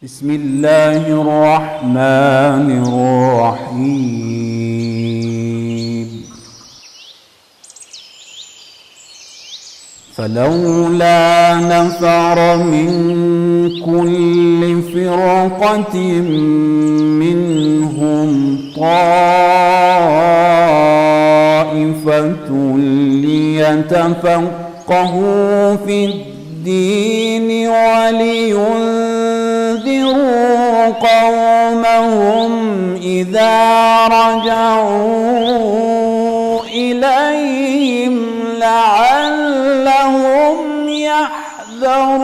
بسم الله الرحمن الرحيم فلولا نفر من كل فرقة منهم طائفة ليتفقهوا في الدين ولينذروا قومهم إذا رجعوا إليهم لعلهم يحذرون.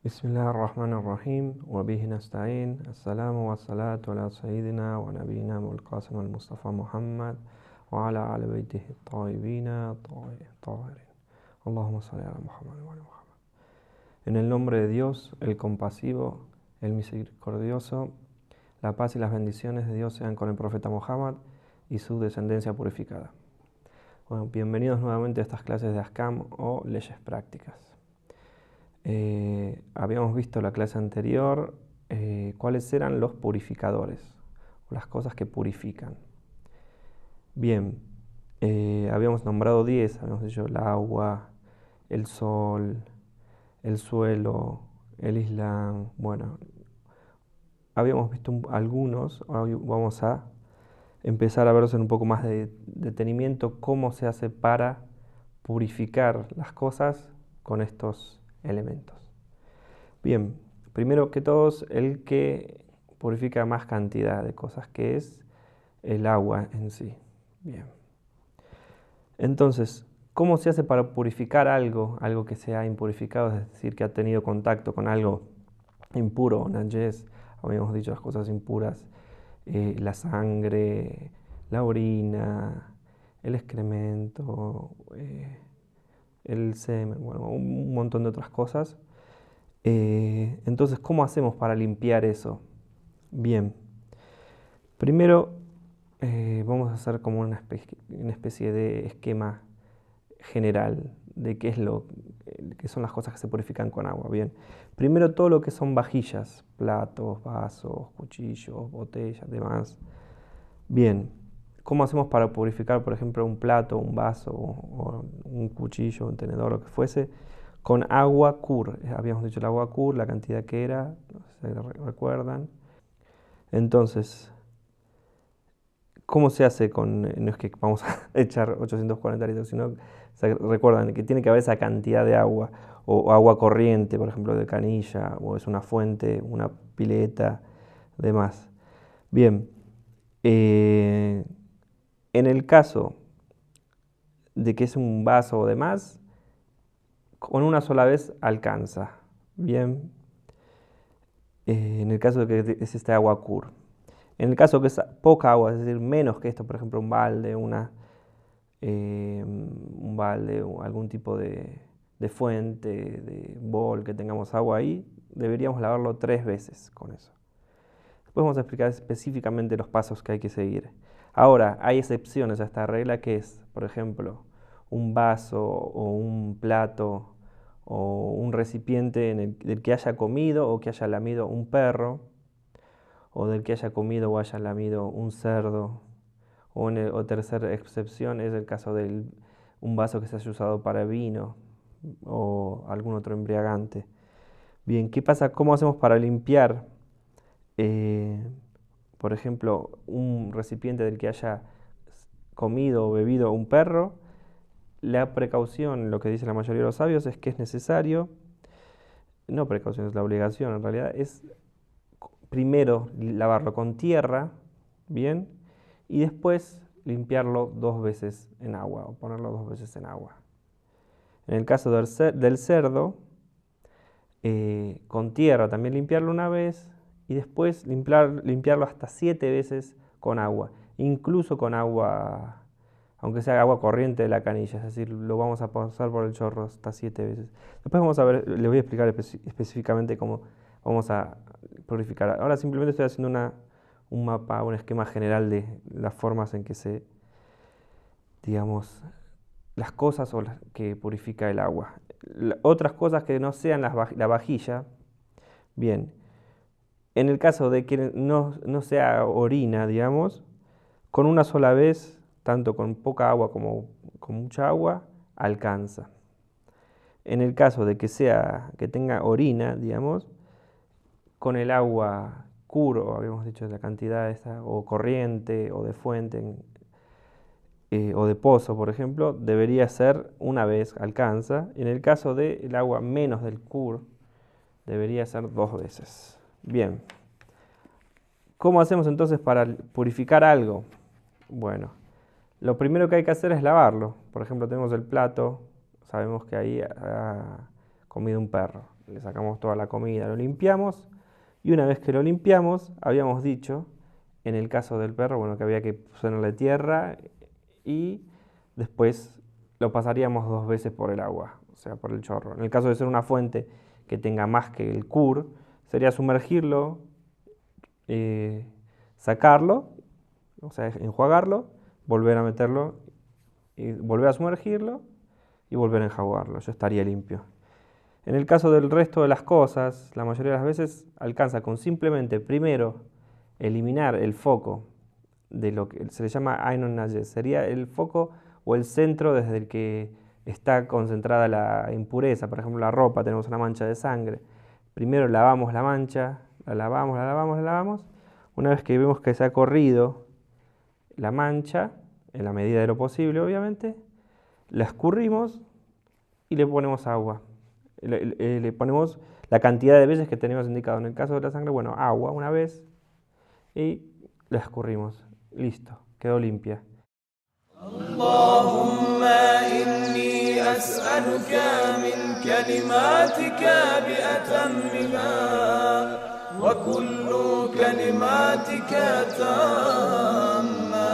بسم الله الرحمن الرحيم وبه نستعين. السلام والصلاة على سيدنا ونبينا القاسم المصطفى محمد وعلى آل بيته الطيبين الطاهرين. اللهم صل على Muhammad وعلى Muhammad. En el nombre de Dios, el compasivo, el misericordioso, la paz y las bendiciones de Dios sean con el profeta Muhammad y su descendencia purificada. Bueno, bienvenidos nuevamente a estas clases de Ahkam o leyes prácticas. Habíamos visto la clase anterior cuáles eran los purificadores, o las cosas que purifican. Bien, habíamos nombrado 10, habíamos dicho el agua, el sol, el suelo, el Islam. Bueno, habíamos visto algunos, ahora vamos a empezar a verlos en un poco más de detenimiento, cómo se hace para purificar las cosas con estos elementos. Bien, primero que todos, el que purifica más cantidad de cosas, que es el agua en sí. Bien. Entonces, ¿cómo se hace para purificar algo que sea impurificado, es decir, que ha tenido contacto con algo impuro, najes? Habíamos dicho las cosas impuras, la sangre, la orina, el excremento, el semen, bueno, un montón de otras cosas. Entonces, ¿cómo hacemos para limpiar eso? Bien, primero vamos a hacer como una especie de esquema general de qué son las cosas que se purifican con agua. Bien, primero todo lo que son vajillas, platos, vasos, cuchillos, botellas, demás. Bien, ¿cómo hacemos para purificar, por ejemplo, un plato, un vaso, o un cuchillo, un tenedor, lo que fuese? Con agua kur. Habíamos dicho el agua kur, la cantidad que era, no sé si recuerdan. Entonces, ¿cómo se hace no es que vamos a echar 840 litros, sino recuerdan que tiene que haber esa cantidad de agua, o agua corriente, por ejemplo, de canilla, o es una fuente, una pileta, demás. Bien, en el caso de que es un vaso o demás, con una sola vez alcanza. Bien, en el caso de que es este agua kur. En el caso que es poca agua, es decir, menos que esto, por ejemplo, un balde, o algún tipo de fuente, de bol, que tengamos agua ahí, deberíamos lavarlo 3 veces con eso. Después vamos a explicar específicamente los pasos que hay que seguir. Ahora, hay excepciones a esta regla, que es, por ejemplo, un vaso o un plato o un recipiente del que haya comido o que haya lamido un perro, o del que haya comido o haya lamido un cerdo. O tercera excepción es el caso de un vaso que se haya usado para vino o algún otro embriagante. Bien, ¿qué pasa? ¿Cómo hacemos para limpiar, por ejemplo, un recipiente del que haya comido o bebido un perro? La precaución, lo que dice la mayoría de los sabios, es que es necesario, no precaución, es la obligación en realidad, es primero lavarlo con tierra, bien, y después limpiarlo 2 veces en agua, o ponerlo 2 veces en agua. En el caso del cerdo, con tierra también limpiarlo una vez, y después limpiarlo hasta 7 veces con agua, incluso con agua, aunque sea agua corriente de la canilla, es decir, lo vamos a pasar por el chorro hasta 7 veces. Después vamos a ver, les voy a explicar específicamente cómo vamos a purificar. Ahora simplemente estoy haciendo un mapa, un esquema general de las formas en que digamos, las cosas o las que purifica el agua. Otras cosas que no sean la vajilla, bien, en el caso de que no sea orina, digamos, con una sola vez, tanto con poca agua como con mucha agua, alcanza. En el caso de que tenga orina, digamos, con el agua puro, habíamos dicho la cantidad esa, o corriente, o de fuente, o de pozo, por ejemplo, debería ser una vez, alcanza. En el caso del agua menos del CUR, debería ser 2 veces. Bien, ¿cómo hacemos entonces para purificar algo? Bueno, lo primero que hay que hacer es lavarlo. Por ejemplo, tenemos el plato, sabemos que ahí ha comido un perro. Le sacamos toda la comida, lo limpiamos y una vez que lo limpiamos, habíamos dicho, en el caso del perro, bueno, que había que ponerle tierra y después lo pasaríamos 2 veces por el agua, o sea, por el chorro. En el caso de ser una fuente que tenga más que el CUR, sería sumergirlo, sacarlo, o sea, enjuagarlo, volver a meterlo, y volver a sumergirlo y volver a enjuagarlo. Ya estaría limpio. En el caso del resto de las cosas, la mayoría de las veces alcanza con simplemente primero eliminar el foco de lo que se le llama Ainon Najes. Sería el foco o el centro desde el que está concentrada la impureza. Por ejemplo, la ropa, tenemos una mancha de sangre. Primero lavamos la mancha, la lavamos, la lavamos, la lavamos. Una vez que vemos que se ha corrido la mancha, en la medida de lo posible, obviamente, la escurrimos y le ponemos agua. Le ponemos la cantidad de veces que tenemos indicado. En el caso de la sangre, bueno, agua una vez y la escurrimos. Listo, quedó limpia. اللهم إني أسألك من كلماتك بأتمها وكل كلماتك تامة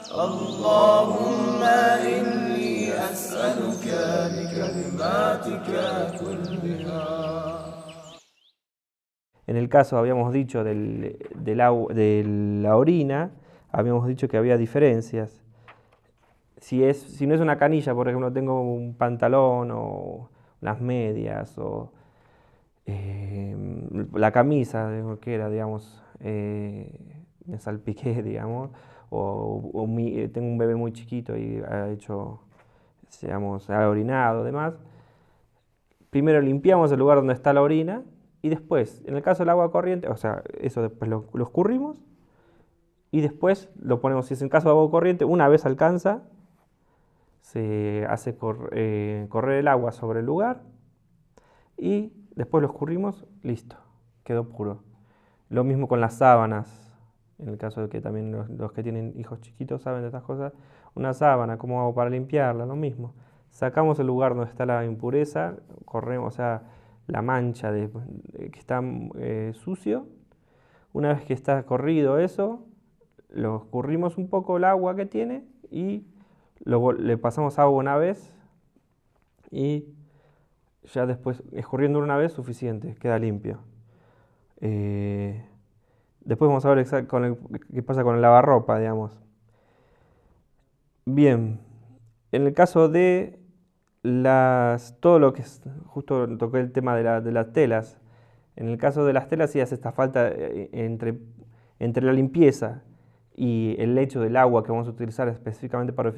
اللهم إني أسألك بكلماتك كلها. En el caso, habíamos dicho, de la orina, habíamos dicho que había diferencias. Si no es una canilla, por ejemplo, tengo un pantalón o las medias o la camisa que era, digamos, me salpiqué, digamos, tengo un bebé muy chiquito y ha hecho, digamos, ha orinado, demás. Primero limpiamos el lugar donde está la orina y después, en el caso del agua corriente, o sea, eso después lo escurrimos y después lo ponemos, si es en caso de agua corriente, una vez alcanza, se hace correr el agua sobre el lugar y después lo escurrimos, listo, quedó puro. Lo mismo con las sábanas, en el caso de que también los que tienen hijos chiquitos saben de estas cosas. Una sábana, ¿cómo hago para limpiarla? Lo mismo. Sacamos el lugar donde está la impureza, corremos, o sea, la mancha que está sucio. Una vez que está corrido eso, lo escurrimos un poco el agua que tiene y luego le pasamos agua una vez y ya después, escurriendo una vez, suficiente, queda limpio. Después vamos a ver qué pasa con el lavarropa, digamos. Bien, en el caso de todo lo que es, justo toqué el tema de las telas. En el caso de las telas sí hace esta falta entre la limpieza y el hecho del agua que vamos a utilizar específicamente para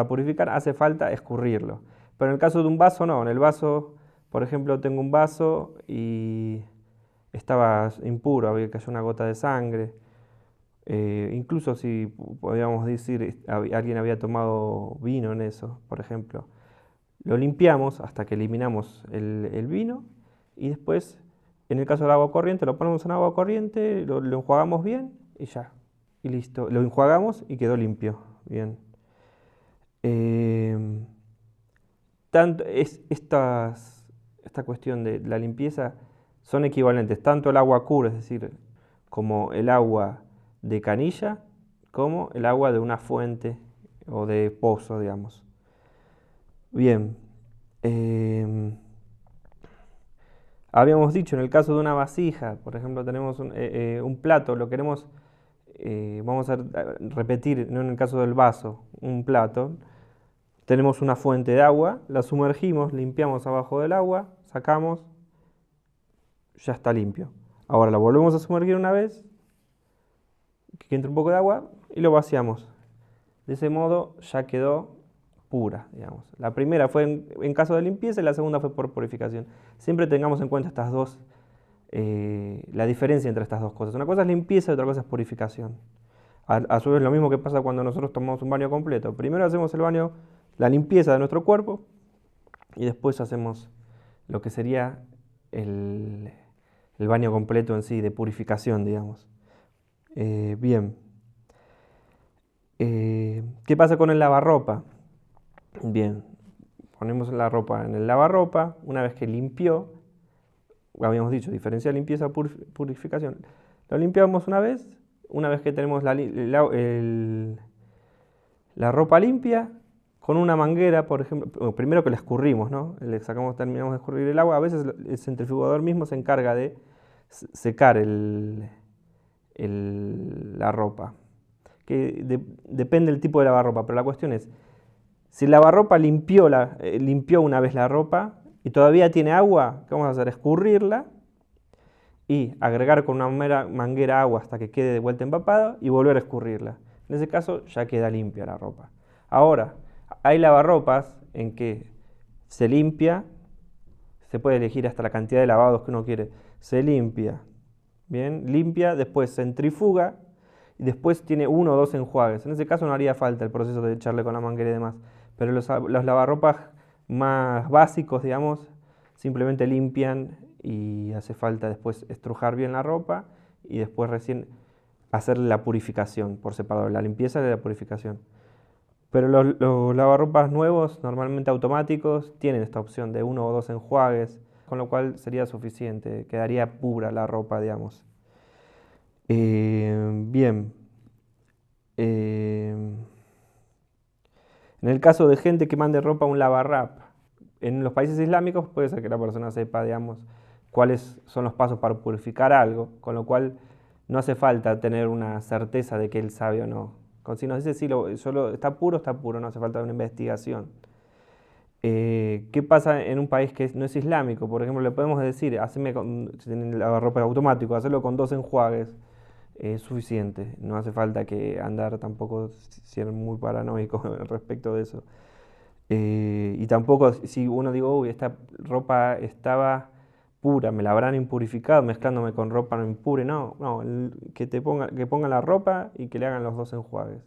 purificar, hace falta escurrirlo. Pero en el caso de un vaso no, en el vaso, por ejemplo, tengo un vaso y estaba impuro, había cayó una gota de sangre. Incluso si podríamos decir alguien había tomado vino en eso, por ejemplo. Lo limpiamos hasta que eliminamos el vino y después, en el caso del agua corriente, lo ponemos en agua corriente, lo enjuagamos bien y ya. Y listo. Lo enjuagamos y quedó limpio. Bien. Esta cuestión de la limpieza son equivalentes, tanto el agua CUR, es decir, como el agua de canilla, como el agua de una fuente o de pozo, digamos. Bien. Habíamos dicho, en el caso de una vasija, por ejemplo, tenemos un plato, lo queremos, vamos a repetir, no en el caso del vaso, un plato. Tenemos una fuente de agua, la sumergimos, limpiamos abajo del agua, sacamos, ya está limpio. Ahora la volvemos a sumergir una vez, que entre un poco de agua, y lo vaciamos. De ese modo ya quedó pura, digamos. La primera fue en caso de limpieza y la segunda fue por purificación. Siempre tengamos en cuenta estas dos, la diferencia entre estas dos cosas. Una cosa es limpieza y otra cosa es purificación. A su vez, lo mismo que pasa cuando nosotros tomamos un baño completo. Primero hacemos el baño, la limpieza de nuestro cuerpo, y después hacemos lo que sería el baño completo en sí, de purificación, digamos. Bien. ¿Qué pasa con el lavarropa? Bien, ponemos la ropa en el lavarropa, una vez que limpió, habíamos dicho, diferencia limpieza, purificación. Lo limpiamos una vez que tenemos la ropa limpia, con una manguera, por ejemplo, primero que la escurrimos, ¿no? Terminamos de escurrir el agua, a veces el centrifugador mismo se encarga de secar la ropa, que depende del tipo de lavarropa, pero la cuestión es, si el lavarropa limpió una vez la ropa y todavía tiene agua, ¿qué vamos a hacer? Escurrirla y agregar con una manguera agua hasta que quede de vuelta empapada y volver a escurrirla. En ese caso ya queda limpia la ropa. Ahora, hay lavarropas en que se limpia, se puede elegir hasta la cantidad de lavados que uno quiere, se limpia, bien, limpia, después centrifuga y después tiene 1 o 2 enjuagues. En ese caso no haría falta el proceso de echarle con la manguera y demás, pero los lavarropas más básicos, digamos, simplemente limpian y hace falta después estrujar bien la ropa y después recién hacer la purificación por separado, la limpieza y la purificación. Pero los lavarropas nuevos, normalmente automáticos, tienen esta opción de 1 o 2 enjuagues, con lo cual sería suficiente, quedaría pura la ropa, digamos. Bien. En el caso de gente que mande ropa a un lavarrap, en los países islámicos puede ser que la persona sepa, digamos, cuáles son los pasos para purificar algo, con lo cual no hace falta tener una certeza de que él sabe o no. Si nos dice si solo está puro, no hace falta una investigación. ¿Qué pasa en un país que no es islámico? Por ejemplo, le podemos decir, si tienen el lavarropa automático, hacerlo con 2 enjuagues es suficiente. No hace falta que andar tampoco ser muy paranoico respecto de eso. Y tampoco si uno dice, uy, esta ropa estaba pura, me la habrán impurificado mezclándome con ropa no impure. No, que pongan la ropa y que le hagan los 2 enjuagues.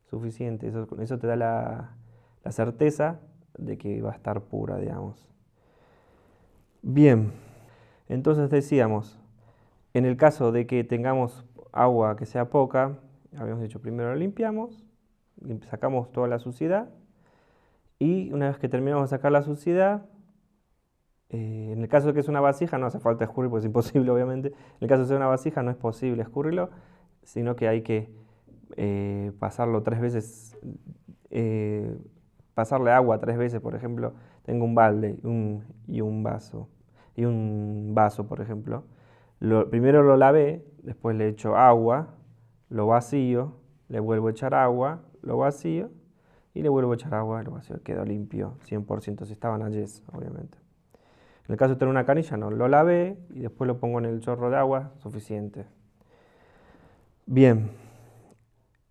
Suficiente. Eso te da la certeza de que va a estar pura, digamos. Bien, entonces decíamos, en el caso de que tengamos agua que sea poca, habíamos dicho, primero la limpiamos, sacamos toda la suciedad y una vez que terminamos de sacar la suciedad, en el caso de que es una vasija no hace falta escurrir, porque es imposible obviamente. En el caso de ser una vasija no es posible escurrirlo, sino que hay que pasarlo 3 veces, pasarle agua 3 veces, por ejemplo. Tengo un balde y un vaso, por ejemplo. Primero lo lavé, después le echo agua, lo vacío, le vuelvo a echar agua, lo vacío y le vuelvo a echar agua, lo vacío. Quedó limpio, 100%, si estaban a yes, obviamente. En el caso de tener una canilla, no, lo lavé y después lo pongo en el chorro de agua, suficiente. Bien,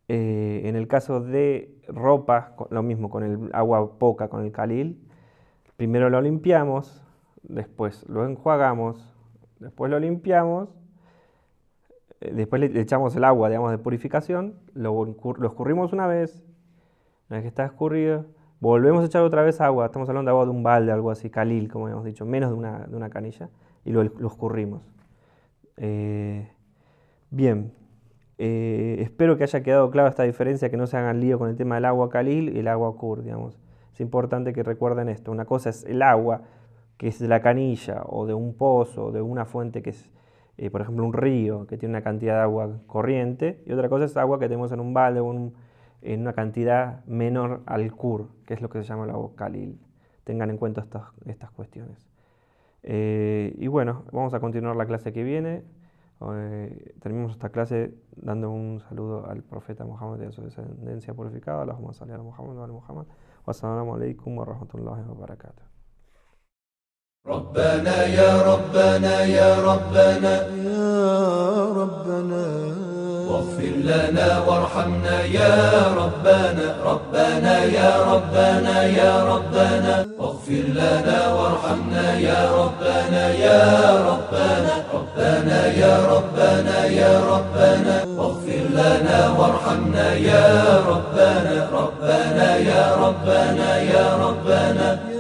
en el caso de ropa, lo mismo, con el agua poca, con el Khalil, primero lo limpiamos, después lo enjuagamos, después lo limpiamos, después le echamos el agua, digamos, de purificación, lo escurrimos una vez que está escurrido, volvemos a echar otra vez agua, estamos hablando de agua de un balde, algo así, Khalil, como hemos dicho, menos de una canilla, y lo escurrimos. Bien, espero que haya quedado clara esta diferencia, que no se hagan lío con el tema del agua Khalil y el agua Qur, digamos. Es importante que recuerden esto, una cosa es el agua, que es de la canilla, o de un pozo, o de una fuente que es, por ejemplo, un río, que tiene una cantidad de agua corriente, y otra cosa es agua que tenemos en un balde o en una cantidad menor al Qur, que es lo que se llama el agua Khalil. Tengan en cuenta estas cuestiones. Y bueno, vamos a continuar la clase que viene. Terminamos esta clase dando un saludo al profeta Muhammad y a su descendencia purificada. Allahumma salli ala Muhammad wa ala Muhammad. Wassalamu alaikum wa rahmatullahi wa barakatuh. ربنا يا ربنا يا ربنا يا ربنا واغفر لنا وارحمنا يا ربنا ربنا يا ربنا يا ربنا واغفر لنا وارحمنا يا ربنا يا ربنا ربنا يا ربنا يا ربنا واغفر لنا وارحمنا يا ربنا ربنا يا ربنا يا ربنا